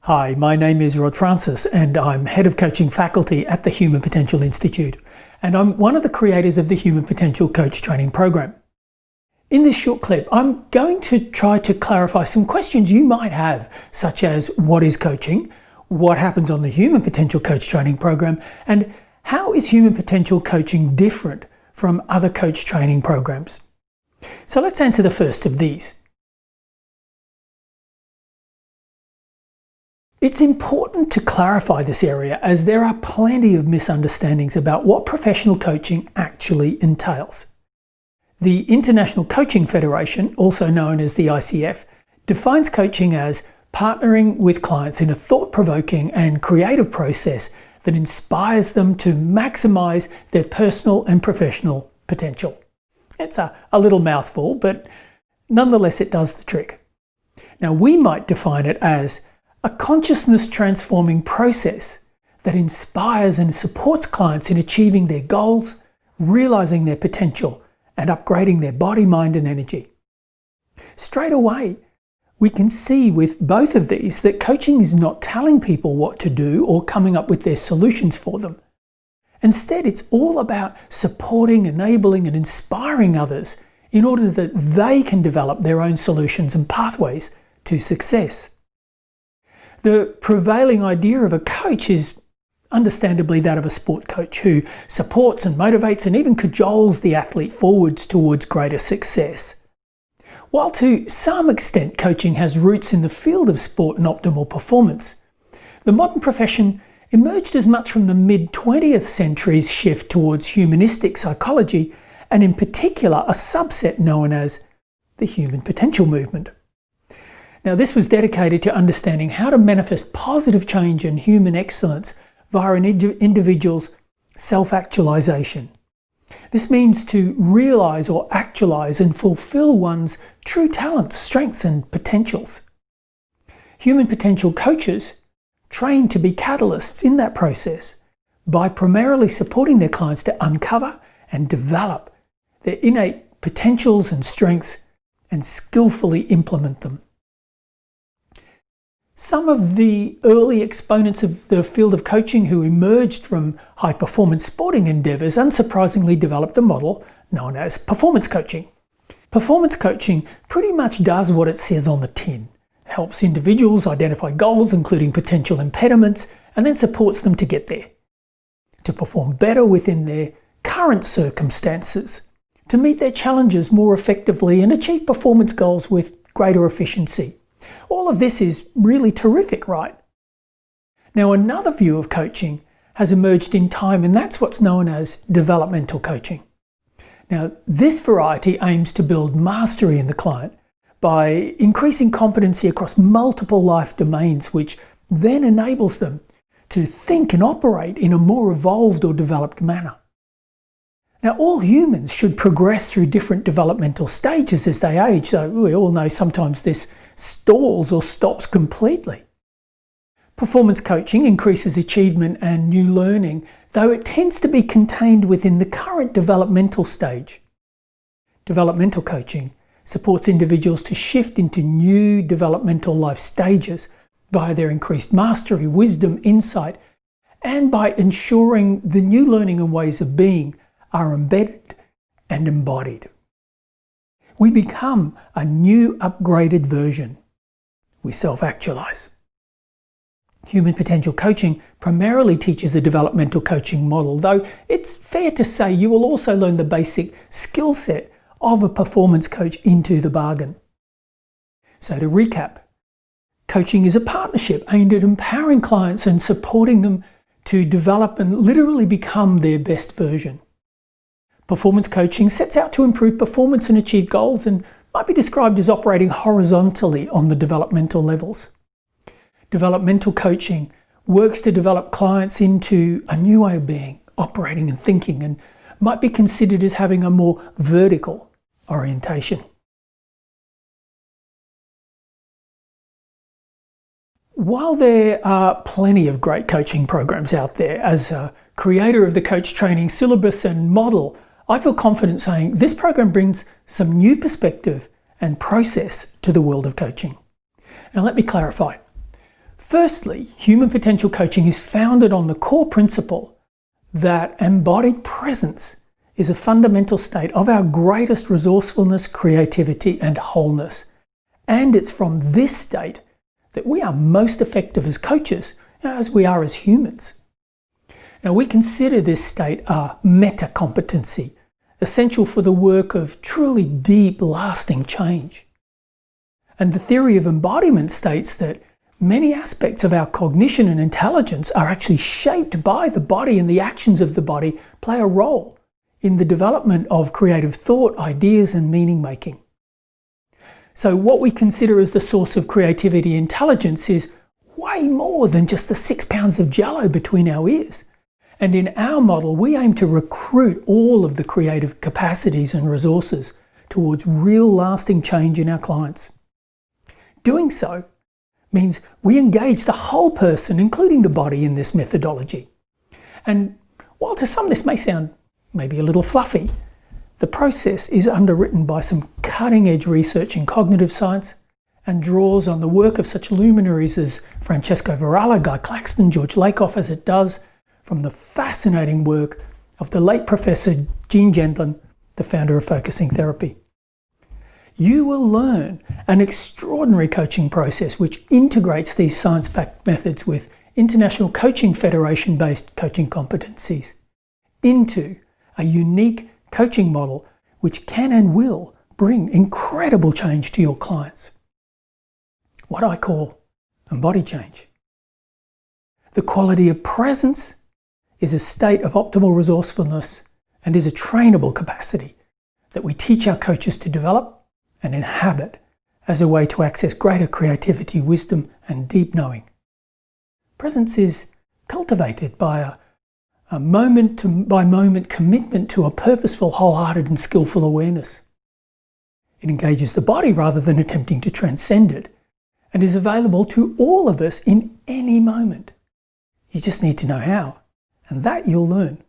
Hi, my name is Rod Francis and I'm Head of Coaching Faculty at the Human Potential Institute, and I'm one of the creators of the Human Potential Coach Training Program. In this short clip, I'm going to try to clarify some questions you might have, such as what is coaching, what happens on the Human Potential Coach Training Program, and how is Human Potential Coaching different from other coach training programs. So let's answer the first of these. It's important to clarify this area as there are plenty of misunderstandings about what professional coaching actually entails. The International Coaching Federation, also known as the ICF, defines coaching as partnering with clients in a thought-provoking and creative process that inspires them to maximize their personal and professional potential. It's a little mouthful, but nonetheless it does the trick. Now we might define it as a consciousness transforming process that inspires and supports clients in achieving their goals, realizing their potential, and upgrading their body, mind, and energy. Straight away, we can see with both of these that coaching is not telling people what to do or coming up with their solutions for them. Instead, it's all about supporting, enabling, and inspiring others in order that they can develop their own solutions and pathways to success. The prevailing idea of a coach is understandably that of a sport coach who supports and motivates and even cajoles the athlete forwards towards greater success. While to some extent coaching has roots in the field of sport and optimal performance, the modern profession emerged as much from the mid-20th century's shift towards humanistic psychology, and in particular a subset known as the Human Potential Movement. Now, this was dedicated to understanding how to manifest positive change and human excellence via an individual's self-actualization. This means to realize or actualize and fulfill one's true talents, strengths, and potentials. Human potential coaches train to be catalysts in that process by primarily supporting their clients to uncover and develop their innate potentials and strengths and skillfully implement them. Some of the early exponents of the field of coaching who emerged from high-performance sporting endeavours unsurprisingly developed a model known as performance coaching. Performance coaching pretty much does what it says on the tin. It helps individuals identify goals, including potential impediments, and then supports them to get there, to perform better within their current circumstances, to meet their challenges more effectively and achieve performance goals with greater efficiency. All of this is really terrific, right? Now, another view of coaching has emerged in time, and that's what's known as developmental coaching. Now, this variety aims to build mastery in the client by increasing competency across multiple life domains, which then enables them to think and operate in a more evolved or developed manner. Now, all humans should progress through different developmental stages as they age, so we all know sometimes this stalls or stops completely. Performance coaching increases achievement and new learning, though it tends to be contained within the current developmental stage. Developmental coaching supports individuals to shift into new developmental life stages via their increased mastery, wisdom, insight, and by ensuring the new learning and ways of being are embedded and embodied. We become a new upgraded version. We self-actualize. Human potential coaching primarily teaches a developmental coaching model, though it's fair to say you will also learn the basic skill set of a performance coach into the bargain. So to recap, coaching is a partnership aimed at empowering clients and supporting them to develop and literally become their best version. Performance coaching sets out to improve performance and achieve goals and might be described as operating horizontally on the developmental levels. Developmental coaching works to develop clients into a new way of being, operating and thinking, and might be considered as having a more vertical orientation. While there are plenty of great coaching programs out there, as a creator of the coach training syllabus and model, I feel confident saying this program brings some new perspective and process to the world of coaching. Now let me clarify. Firstly, human potential coaching is founded on the core principle that embodied presence is a fundamental state of our greatest resourcefulness, creativity, and wholeness. And it's from this state that we are most effective as coaches, as we are as humans. Now, we consider this state a meta competency, essential for the work of truly deep, lasting change. And the theory of embodiment states that many aspects of our cognition and intelligence are actually shaped by the body, and the actions of the body play a role in the development of creative thought, ideas, and meaning making. So what we consider as the source of creativity and intelligence is way more than just the 6 pounds of jello between our ears. And in our model, we aim to recruit all of the creative capacities and resources towards real lasting change in our clients. Doing so means we engage the whole person, including the body, in this methodology. And while to some this may sound maybe a little fluffy, the process is underwritten by some cutting-edge research in cognitive science and draws on the work of such luminaries as Francesco Varela, Guy Claxton, George Lakoff, as it does from the fascinating work of the late Professor Gene Gendlin, the founder of Focusing Therapy. You will learn an extraordinary coaching process which integrates these science-backed methods with International Coaching Federation-based coaching competencies into a unique coaching model which can and will bring incredible change to your clients. What I call embodied change. The quality of presence is a state of optimal resourcefulness and is a trainable capacity that we teach our coaches to develop and inhabit as a way to access greater creativity, wisdom, and deep knowing. Presence is cultivated by a moment-by-moment commitment to a purposeful, wholehearted, and skillful awareness. It engages the body rather than attempting to transcend it, and is available to all of us in any moment. You just need to know how, and that you'll learn.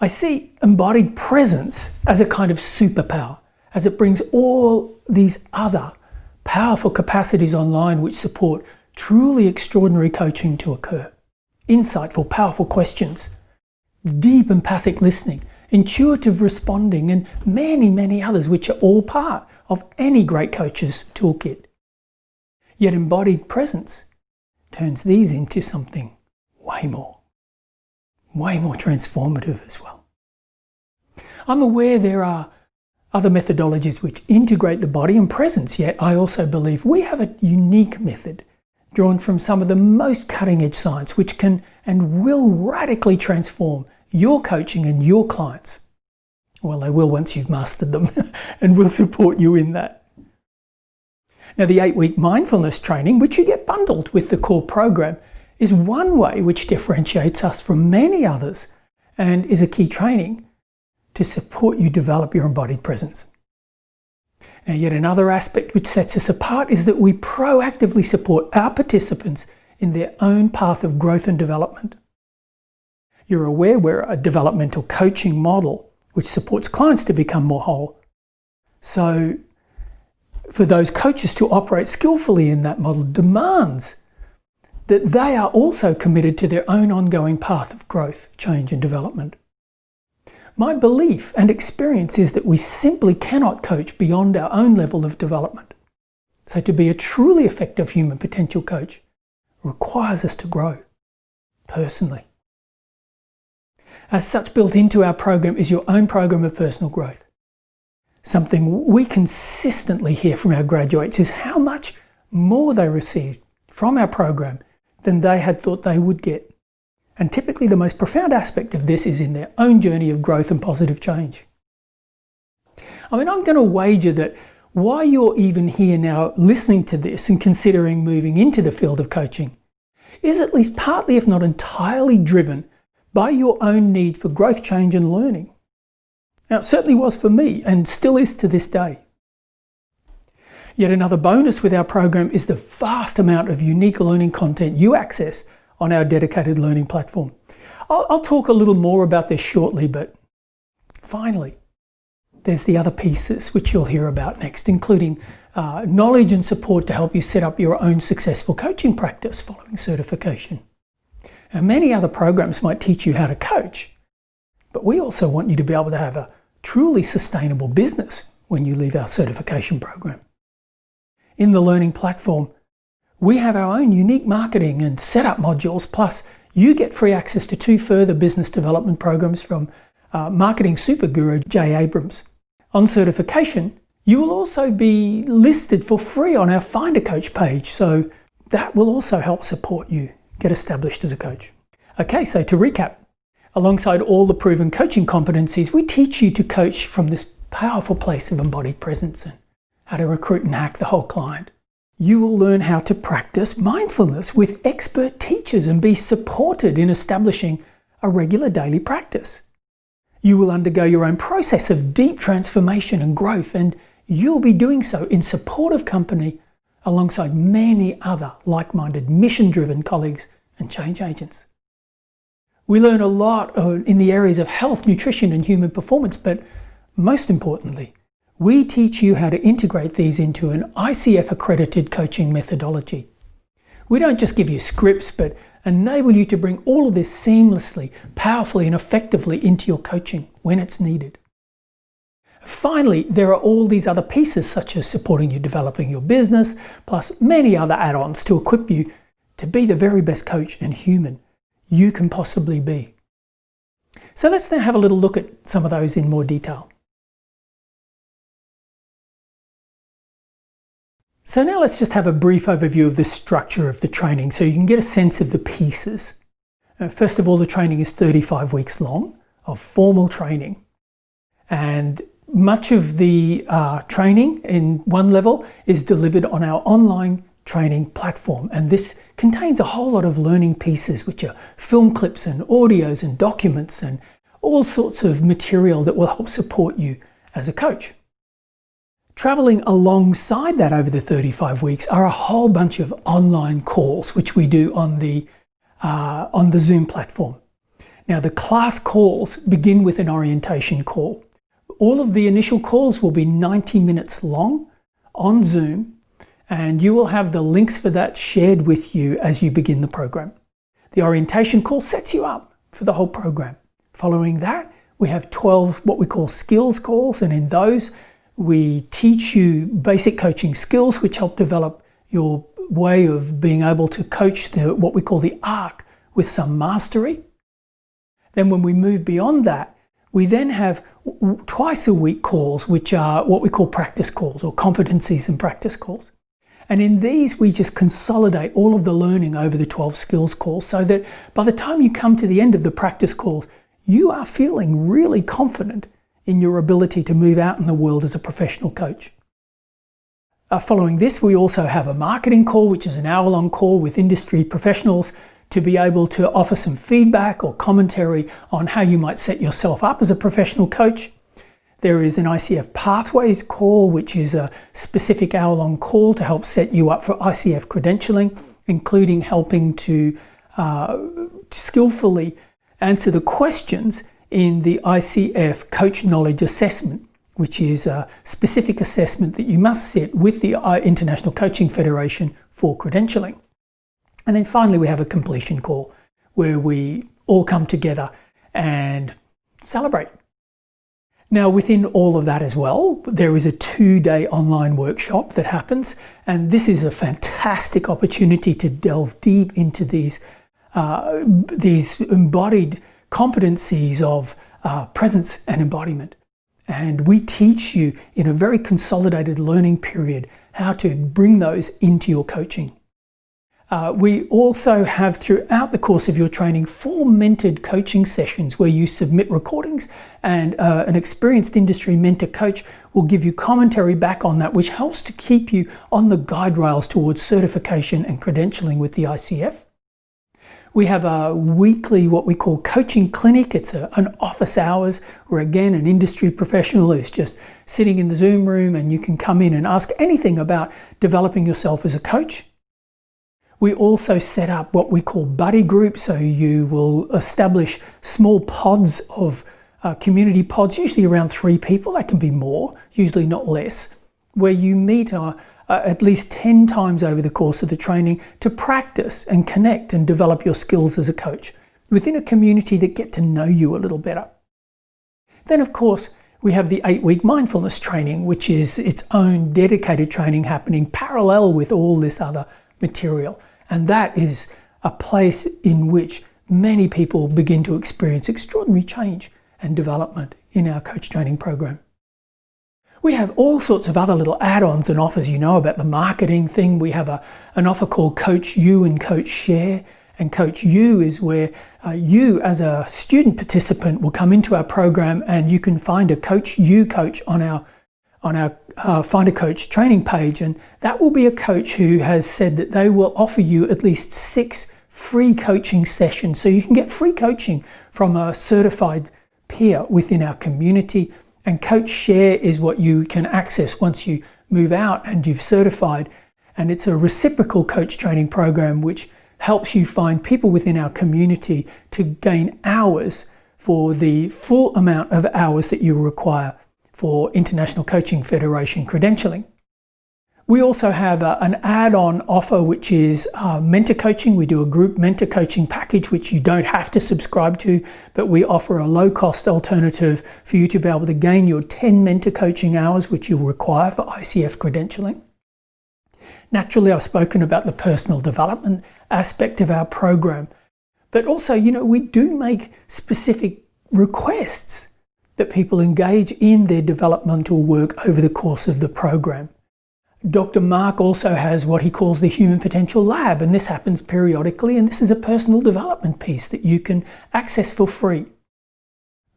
I see embodied presence as a kind of superpower, as it brings all these other powerful capacities online which support truly extraordinary coaching to occur. Insightful, powerful questions, deep empathic listening, intuitive responding, and many, many others which are all part of any great coach's toolkit. Yet embodied presence turns these into something way more transformative as well. I'm aware there are other methodologies which integrate the body and presence, yet I also believe we have a unique method drawn from some of the most cutting-edge science which can and will radically transform your coaching and your clients. Well, they will once you've mastered them and we'll support you in that. Now, the 8-week mindfulness training, which you get bundled with the core program, is one way which differentiates us from many others and is a key training to support you develop your embodied presence. Now, yet another aspect which sets us apart is that we proactively support our participants in their own path of growth and development. You're aware we're a developmental coaching model which supports clients to become more whole. So, for those coaches to operate skillfully in that model demands that they are also committed to their own ongoing path of growth, change, and development. My belief and experience is that we simply cannot coach beyond our own level of development. So to be a truly effective human potential coach requires us to grow personally. As such, built into our program is your own program of personal growth. Something we consistently hear from our graduates is how much more they received from our program than they had thought they would get. And typically the most profound aspect of this is in their own journey of growth and positive change. I mean, I'm going to wager that why you're even here now listening to this and considering moving into the field of coaching is at least partly, if not entirely, driven by your own need for growth, change, and learning. Now, it certainly was for me and still is to this day. Yet another bonus with our program is the vast amount of unique learning content you access on our dedicated learning platform. I'll talk a little more about this shortly, but finally, there's the other pieces which you'll hear about next, including knowledge and support to help you set up your own successful coaching practice following certification. And many other programs might teach you how to coach, but we also want you to be able to have a truly sustainable business when you leave our certification program. In the learning platform, we have our own unique marketing and setup modules, plus you get free access to 2 further business development programs from marketing super guru Jay Abrams. On certification, you will also be listed for free on our Find a Coach page, so that will also help support you get established as a coach. Okay, so to recap, alongside all the proven coaching competencies, we teach you to coach from this powerful place of embodied presence and how to recruit and hack the whole client. You will learn how to practice mindfulness with expert teachers and be supported in establishing a regular daily practice. You will undergo your own process of deep transformation and growth, and you'll be doing so in supportive company alongside many other like-minded, mission-driven colleagues and change agents. We learn a lot in the areas of health, nutrition, and human performance, but most importantly, we teach you how to integrate these into an ICF-accredited coaching methodology. We don't just give you scripts, but enable you to bring all of this seamlessly, powerfully, and effectively into your coaching when it's needed. Finally, there are all these other pieces such as supporting you developing your business, plus many other add-ons to equip you to be the very best coach and human you can possibly be. So let's now have a little look at some of those in more detail. So now let's just have a brief overview of the structure of the training so you can get a sense of the pieces. First of all, the training is 35 weeks long of formal training, and much of the training in one level is delivered on our online training platform, and this contains a whole lot of learning pieces, which are film clips and audios and documents and all sorts of material that will help support you as a coach. Traveling alongside that over the 35 weeks are a whole bunch of online calls, which we do on the Zoom platform. Now, the class calls begin with an orientation call. All of the initial calls will be 90 minutes long on Zoom, and you will have the links for that shared with you as you begin the program. The orientation call sets you up for the whole program. Following that, we have 12 what we call skills calls, and in those, we teach you basic coaching skills which help develop your way of being able to coach what we call the arc with some mastery. Then when we move beyond that, we then have twice a week calls, which are what we call practice calls or competencies and practice calls. And in these, we just consolidate all of the learning over the 12 skills calls so that by the time you come to the end of the practice calls, you are feeling really confident in your ability to move out in the world as a professional coach. Following this, we also have a marketing call, which is an hour-long call with industry professionals to be able to offer some feedback or commentary on how you might set yourself up as a professional coach. There is an ICF Pathways call, which is a specific hour-long call to help set you up for ICF credentialing, including helping to skillfully answer the questions in the ICF Coach Knowledge Assessment, which is a specific assessment that you must sit with the International Coaching Federation for credentialing. And then finally, we have a completion call where we all come together and celebrate. Now, within all of that as well, there is a 2-day online workshop that happens, and this is a fantastic opportunity to delve deep into these embodied competencies of presence and embodiment. And we teach you in a very consolidated learning period how to bring those into your coaching. We also have throughout the course of your training 4 mentored coaching sessions where you submit recordings, and an experienced industry mentor coach will give you commentary back on that, which helps to keep you on the guide rails towards certification and credentialing with the ICF. We have a weekly, what we call coaching clinic. It's an office hours where, again, an industry professional is just sitting in the Zoom room and you can come in and ask anything about developing yourself as a coach. We also set up what we call buddy groups. So you will establish small pods of community pods, usually around 3 people. That can be more, usually not less, where you meet at least 10 times over the course of the training to practice and connect and develop your skills as a coach within a community that get to know you a little better. Then, of course, we have the 8-week mindfulness training, which is its own dedicated training happening parallel with all this other material. And that is a place in which many people begin to experience extraordinary change and development in our coach training program. We have all sorts of other little add-ons and offers. You know about the marketing thing. We have an offer called Coach U and Coach Share. And Coach U is where you as a student participant will come into our program and you can find a Coach U coach on our Find a Coach training page. And that will be a coach who has said that they will offer you at least 6 free coaching sessions. So you can get free coaching from a certified peer within our community. And Coach Share is what you can access once you move out and you've certified. And it's a reciprocal coach training program which helps you find people within our community to gain hours for the full amount of hours that you require for International Coaching Federation credentialing. We also have an add-on offer which is mentor coaching. We do a group mentor coaching package which you don't have to subscribe to, but we offer a low-cost alternative for you to be able to gain your 10 mentor coaching hours which you'll require for ICF credentialing. Naturally, I've spoken about the personal development aspect of our program, but also, we do make specific requests that people engage in their developmental work over the course of the program. Dr. Mark also has what he calls the Human Potential Lab, and this happens periodically, and this is a personal development piece that you can access for free.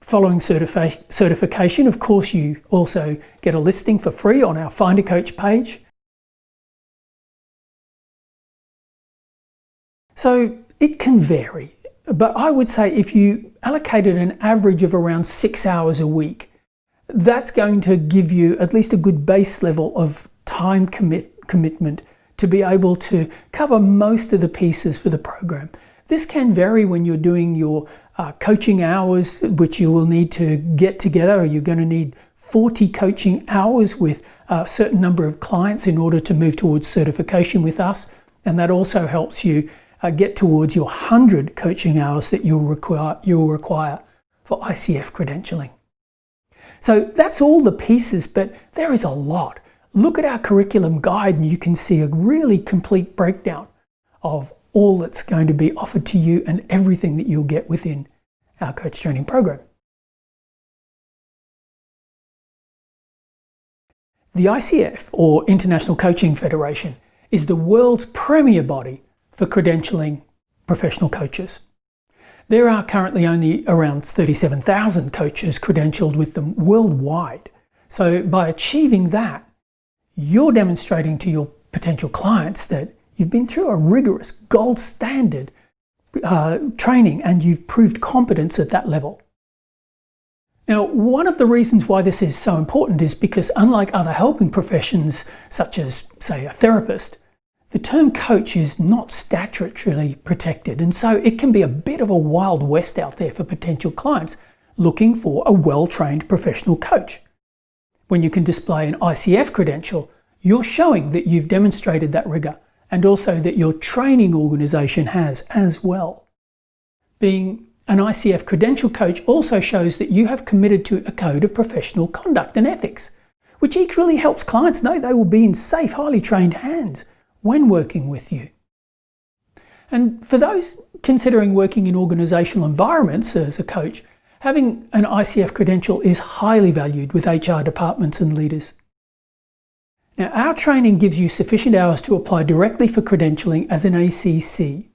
Following certification, of course, you also get a listing for free on our Find a Coach page. So it can vary, but I would say if you allocated an average of around 6 hours a week, that's going to give you at least a good base level of time commitment to be able to cover most of the pieces for the program. This can vary when you're doing your coaching hours, which you will need to get together. You're going to need 40 coaching hours with a certain number of clients in order to move towards certification with us. And that also helps you get towards your 100 coaching hours that you'll require for ICF credentialing. So that's all the pieces, but there is a lot. Look at our curriculum guide and you can see a really complete breakdown of all that's going to be offered to you and everything that you'll get within our coach training program. The ICF, or International Coaching Federation, is the world's premier body for credentialing professional coaches. There are currently only around 37,000 coaches credentialed with them worldwide. So by achieving that, you're demonstrating to your potential clients that you've been through a rigorous gold standard training and you've proved competence at that level. Now, one of the reasons why this is so important is because unlike other helping professions, such as, say, a therapist, the term coach is not statutorily protected, and so it can be a bit of a wild west out there for potential clients looking for a well-trained professional coach. When you can display an ICF credential, you're showing that you've demonstrated that rigor and also that your training organisation has as well. Being an ICF credential coach also shows that you have committed to a code of professional conduct and ethics, which equally helps clients know they will be in safe, highly trained hands when working with you. And for those considering working in organisational environments as a coach, having an ICF credential is highly valued with HR departments and leaders. Now, our training gives you sufficient hours to apply directly for credentialing as an ACC.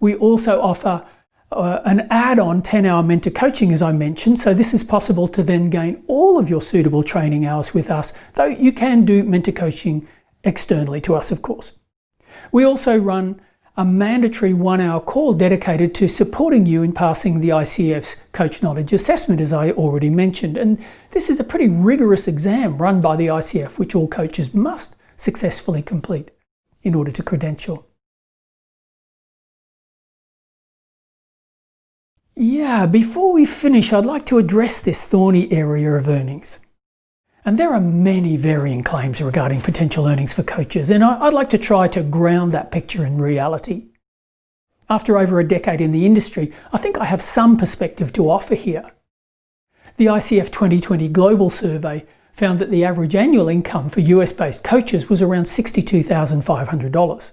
We also offer an add-on 10-hour mentor coaching, as I mentioned, so this is possible to then gain all of your suitable training hours with us, though you can do mentor coaching externally to us, of course. We also run a mandatory 1-hour call dedicated to supporting you in passing the ICF's Coach Knowledge Assessment, as I already mentioned. And this is a pretty rigorous exam run by the ICF, which all coaches must successfully complete in order to credential. Yeah, before we finish, I'd like to address this thorny area of earnings. And there are many varying claims regarding potential earnings for coaches, and I'd like to try to ground that picture in reality. After over a decade in the industry, I think I have some perspective to offer here. The ICF 2020 Global Survey found that the average annual income for US-based coaches was around $62,500.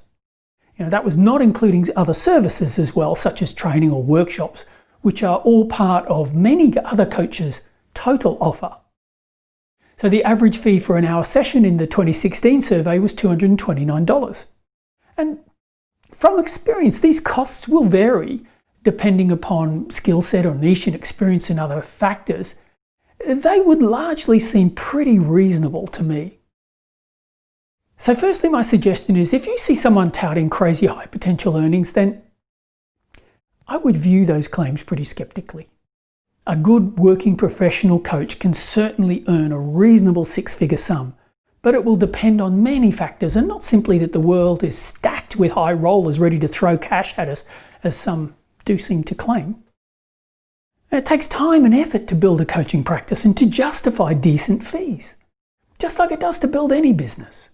That was not including other services as well, such as training or workshops, which are all part of many other coaches' total offer. So the average fee for an hour session in the 2016 survey was $229. And from experience, these costs will vary depending upon skill set or niche and experience and other factors. They would largely seem pretty reasonable to me. So firstly, my suggestion is if you see someone touting crazy high potential earnings, then I would view those claims pretty skeptically. A good working professional coach can certainly earn a reasonable six-figure sum, but it will depend on many factors and not simply that the world is stacked with high rollers ready to throw cash at us, as some do seem to claim. It takes time and effort to build a coaching practice and to justify decent fees, just like it does to build any business.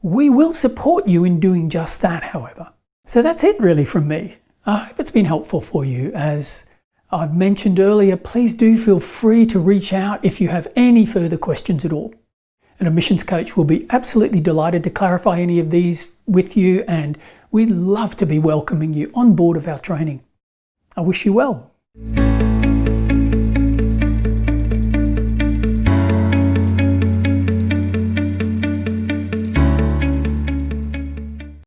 We will support you in doing just that, however. So that's it really from me. I hope it's been helpful for you. As I've mentioned earlier, please do feel free to reach out if you have any further questions at all. And a missions coach will be absolutely delighted to clarify any of these with you, and we'd love to be welcoming you on board of our training. I wish you well.